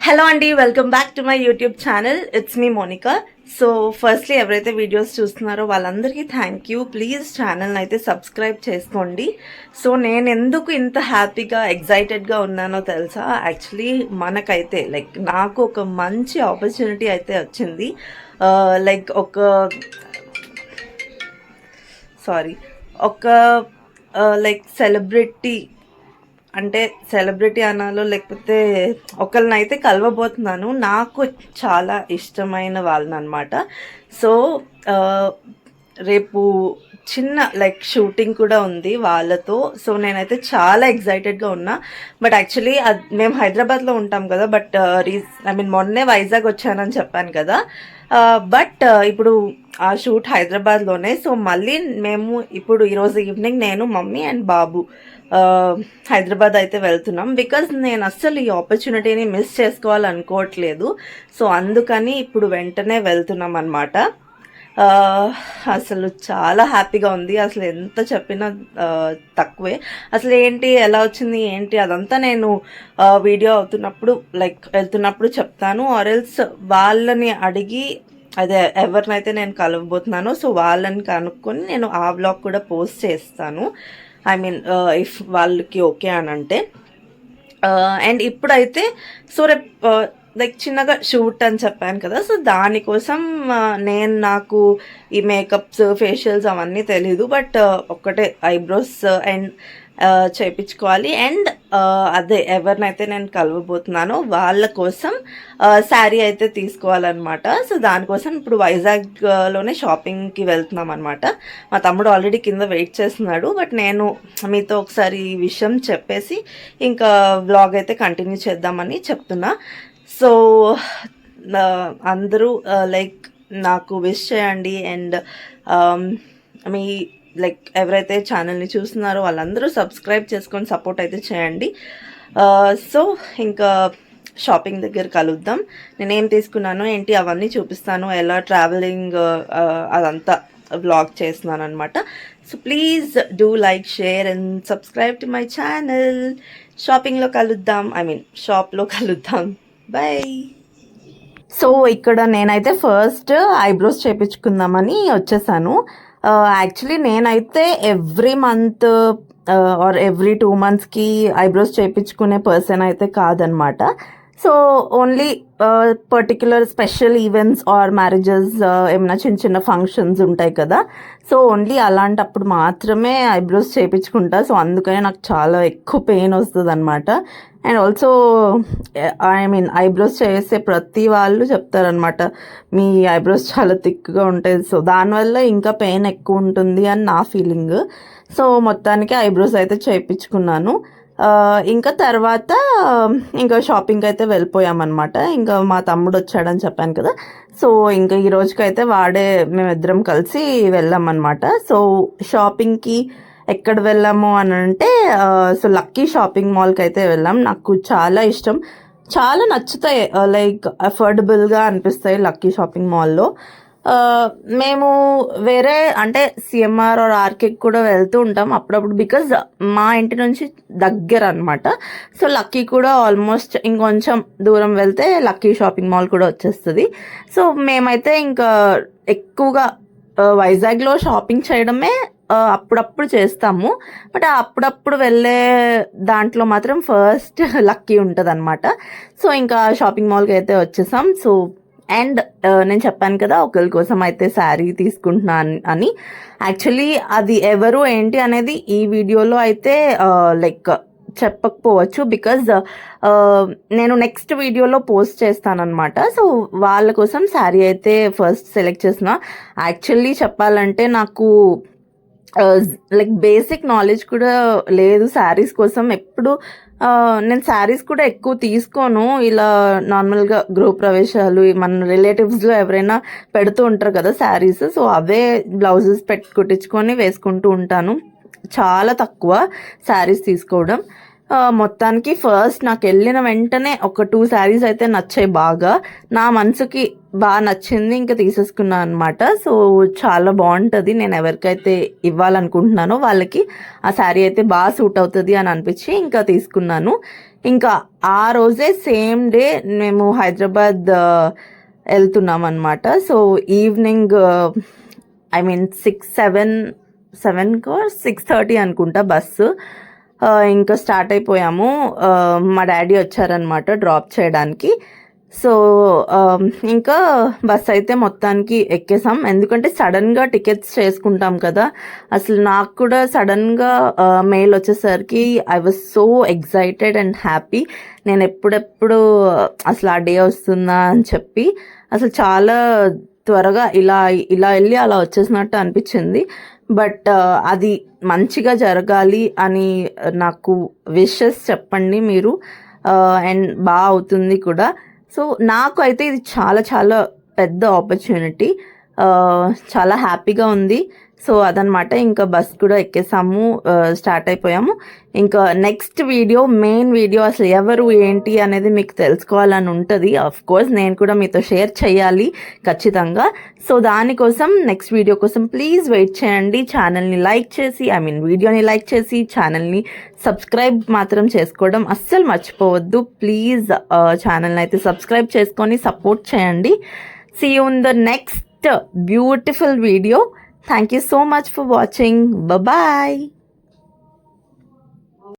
Hello అండి, welcome back to my YouTube channel. It's me Monica. So firstly ఎవరైతే videos చూస్తున్నారో వాళ్ళందరికీ థ్యాంక్ యూ. ప్లీజ్ ఛానల్ని అయితే సబ్స్క్రైబ్ చేసుకోండి. సో నేను ఎందుకు ఇంత హ్యాపీగా ఎగ్జైటెడ్గా ఉన్నానో తెలుసా? యాక్చువల్లీ మనకైతే నాకు ఒక మంచి ఆపర్చునిటీ అయితే వచ్చింది. లైక్ ఒక సెలబ్రిటీ, అంటే సెలబ్రిటీ అనాలో లేకపోతే ఒకరినైతే కలవబోతున్నాను. నాకు చాలా ఇష్టమైన వాళ్ళని అనమాట. సో రేపు చిన్న షూటింగ్ కూడా ఉంది వాళ్ళతో. సో నేనైతే చాలా ఎగ్జైటెడ్గా ఉన్నా. బట్ యాక్చువల్లీ మేము హైదరాబాద్లో ఉంటాం కదా. బట్ మొన్నే వైజాగ్ వచ్చానని చెప్పాను కదా. బట్ ఇప్పుడు ఆ షూట్ హైదరాబాద్లోనే. సో మళ్ళీ మేము ఇప్పుడు ఈరోజు ఈవినింగ్ నేను, మమ్మీ అండ్ బాబు హైదరాబాద్ అయితే వెళ్తున్నాం. బికాజ్ నేను అస్సలు ఈ ఆపర్చునిటీని మిస్ చేసుకోవాలనుకోవట్లేదు. సో అందుకని ఇప్పుడు వెంటనే వెళ్తున్నాం అనమాట. అసలు చాలా హ్యాపీగా ఉంది. అసలు ఎంత చెప్పినా తక్కువే. అసలు ఏంటి, ఎలా వచ్చింది ఏంటి అదంతా నేను వీడియో అవుతున్నప్పుడు వెళ్తున్నప్పుడు చెప్తాను. ఆర్ ఎల్స్ వాళ్ళని అడిగి, అదే ఎవరినైతే నేను కలవబోతున్నానో సో వాళ్ళని కనుక్కొని నేను ఆ వ్లాగ్ కూడా పోస్ట్ చేస్తాను. ఇఫ్ వాళ్ళకి ఓకే అని అంటే. అండ్ ఇప్పుడైతే సో రేపు చిన్నగా షూట్ అని చెప్పాను కదా. సో దానికోసం నాకు ఈ మేకప్స్, ఫేషియల్స్ అవన్నీ తెలీదు. బట్ ఒక్కటే ఐబ్రోస్ అండ్ చేయించుకోవాలి. అండ్ అదే ఎవరినైతే నేను కలవబోతున్నానో వాళ్ళ కోసం శారీ అయితే తీసుకోవాలన్నమాట. సో దానికోసం ఇప్పుడు వైజాగ్లోనే షాపింగ్కి వెళ్తున్నాం అనమాట. మా తమ్ముడు ఆల్రెడీ కింద వెయిట్ చేస్తున్నాడు. బట్ నేను మీతో ఒకసారి ఈ విషయం చెప్పేసి ఇంకా వ్లాగ్ అయితే కంటిన్యూ చేద్దామని చెప్తున్నా. సో అందరూ నాకు విష్ చేయండి. అండ్ మీ ఎవరైతే ఛానల్ని చూస్తున్నారో వాళ్ళందరూ సబ్స్క్రైబ్ చేసుకొని సపోర్ట్ అయితే చేయండి. సో ఇంకా షాపింగ్ దగ్గర కలుద్దాం. నేనేం తీసుకున్నానో ఏంటి అవన్నీ చూపిస్తాను. ఎలా ట్రావెలింగ్ అదంతా వ్లాగ్ చేస్తున్నాను అనమాట. So please do like, share and subscribe to my channel. షాపింగ్లో కలుద్దాం, షాప్లో కలుద్దాం. బాయ్. సో ఇక్కడ నేనైతే ఫస్ట్ ఐబ్రోస్ చేయించుకుందామని వచ్చేసాను. యాక్చువల్లీ నేనైతే ఎవ్రీ మంత్ ఆర్ ఎవ్రీ 2 monthsకి ఐబ్రోస్ చేయించుకునే పర్సన్ అయితే కాదనమాట. So only particular special events or marriages, ఏమైనా చిన్న చిన్న ఫంక్షన్స్ ఉంటాయి కదా. సో ఓన్లీ అలాంటప్పుడు మాత్రమే ఐబ్రోస్ చేయించుకుంటా. సో అందుకనే నాకు చాలా ఎక్కువ పెయిన్ వస్తుంది అనమాట. అండ్ ఆల్సో ఐబ్రోస్ చేసే ప్రతి వాళ్ళు చెప్తారనమాట, మీ ఐబ్రోస్ చాలా థిక్గా ఉంటాయి. సో దానివల్ల ఇంకా పెయిన్ ఎక్కువ ఉంటుంది అని నా ఫీలింగ్. సో మొత్తానికి ఐబ్రోస్ అయితే చేయించుకున్నాను. ఇంకా తర్వాత ఇంకా షాపింగ్ అయితే వెళ్ళిపోయామన్నమాట. ఇంకా మా తమ్ముడు వచ్చాడని చెప్పాను కదా. సో ఇంకా ఈ రోజుకైతే మేమిద్దరం కలిసి వెళ్ళామన్నమాట. సో షాపింగ్కి ఎక్కడ వెళ్ళాము అని అంటే సో లక్కీ షాపింగ్ మాల్కి అయితే వెళ్ళాం. నాకు చాలా ఇష్టం, చాలా నచ్చుతాయి. అఫోర్డబుల్గా అనిపిస్తాయి లక్కీ షాపింగ్ మాల్లో. మేము వేరే అంటే సిఎంఆర్ ఆర్ ఆర్కేకి కూడా వెళ్తూ ఉంటాం అప్పుడప్పుడు. బికాజ్ మా ఇంటి నుంచి దగ్గర అనమాట. సో లక్కీ కూడా ఆల్మోస్ట్ ఇంకొంచెం దూరం వెళ్తే లక్కీ షాపింగ్ మాల్ కూడా వచ్చేస్తుంది. సో మేమైతే ఇంకా ఎక్కువగా వైజాగ్లో షాపింగ్ చేయడమే అప్పుడప్పుడు చేస్తాము. బట్ అప్పుడప్పుడు వెళ్ళే దాంట్లో మాత్రం ఫస్ట్ లక్కీ ఉంటుంది అనమాట. సో ఇంకా షాపింగ్ మాల్కి అయితే వచ్చేసాం. సో అండ్ నేను చెప్పాను కదా ఒకరి కోసం అయితే శారీ తీసుకుంటున్నాను అని. యాక్చువల్లీ అది ఎవరు ఏంటి అనేది ఈ వీడియోలో అయితే చెప్పకపోవచ్చు. బికాజ్ నేను నెక్స్ట్ వీడియోలో పోస్ట్ చేస్తానన్నమాట. సో వాళ్ళ కోసం శారీ అయితే ఫస్ట్ సెలెక్ట్ చేసిన. యాక్చువల్లీ చెప్పాలంటే నాకు బేసిక్ నాలెడ్జ్ కూడా లేదు శారీస్ కోసం. ఎప్పుడు నేను శారీస్ కూడా ఎక్కువ తీసుకోను. ఇలా నార్మల్గా గృహప్రవేశాలు, మన రిలేటివ్స్లో ఎవరైనా పెడుతూ ఉంటారు కదా శారీస్. సో అవే బ్లౌజెస్ కుట్టించుకొని వేసుకుంటూ ఉంటాను. చాలా తక్కువ శారీస్ తీసుకోవడం. మొత్తానికి ఫస్ట్ నాకు వెళ్ళిన వెంటనే ఒక 2 శారీస్ అయితే నచ్చాయి బాగా. నా మనసుకి బాగా నచ్చింది, ఇంకా తీసేసుకున్నాను అనమాట. సో చాలా బాగుంటుంది, నేను ఎవరికైతే ఇవ్వాలనుకుంటున్నానో వాళ్ళకి ఆ శారీ అయితే బాగా సూట్ అవుతుంది అని అనిపించి ఇంకా తీసుకున్నాను. ఇంకా ఆ రోజే సేమ్ డే మేము హైదరాబాద్ వెళ్తున్నాం అనమాట. సో ఈవినింగ్ ఐ మీన్ 6-7 అనుకుంటా బస్సు. ఇంకా స్టార్ట్ అయిపోయాము. మా డాడీ వచ్చారనమాట డ్రాప్ చేయడానికి. సో ఇంకా బస్ అయితే మొత్తానికి ఎక్కేసాం. ఎందుకంటే సడన్గా టికెట్స్ చేసుకుంటాం కదా, అసలు నాకు కూడా సడన్గా మెయిల్ వచ్చేసరికి I was so excited and happy. నేను ఎప్పుడెప్పుడు అసలు ఆ డే వస్తుందా అని చెప్పి అసలు చాలా త్వరగా ఇలా వెళ్ళి అలా వచ్చేసినట్టు అనిపించింది. బట్ అది మంచిగా జరగాలి అని నాకు విషెస్ చెప్పండి మీరు, అండ్ బాగా అవుతుంది కూడా. సో నాకు అయితే ఇది చాలా చాలా పెద్ద ఆపర్చునిటీ, చాలా హ్యాపీగా ఉంది. సో అదనమాట, ఇంకా బస్ కూడా ఎక్కేసాము, స్టార్ట్ అయిపోయాము. ఇంకా నెక్స్ట్ వీడియో, మెయిన్ వీడియో అసలు ఎవరు ఏంటి అనేది మీకు తెలుసుకోవాలని ఉంటుంది. ఆఫ్ కోర్స్ నేను కూడా మీతో షేర్ చేయాలి ఖచ్చితంగా. సో దానికోసం నెక్స్ట్ వీడియో కోసం ప్లీజ్ వెయిట్ చేయండి. ఛానల్ని లైక్ చేసి, వీడియోని లైక్ చేసి ఛానల్ని సబ్స్క్రైబ్ మాత్రం చేసుకోవడం అస్సలు మర్చిపోవద్దు. ప్లీజ్ ఛానల్ని అయితే సబ్స్క్రైబ్ చేసుకొని సపోర్ట్ చేయండి. See you in the next beautiful video. Thank you so much for watching. Bye-bye.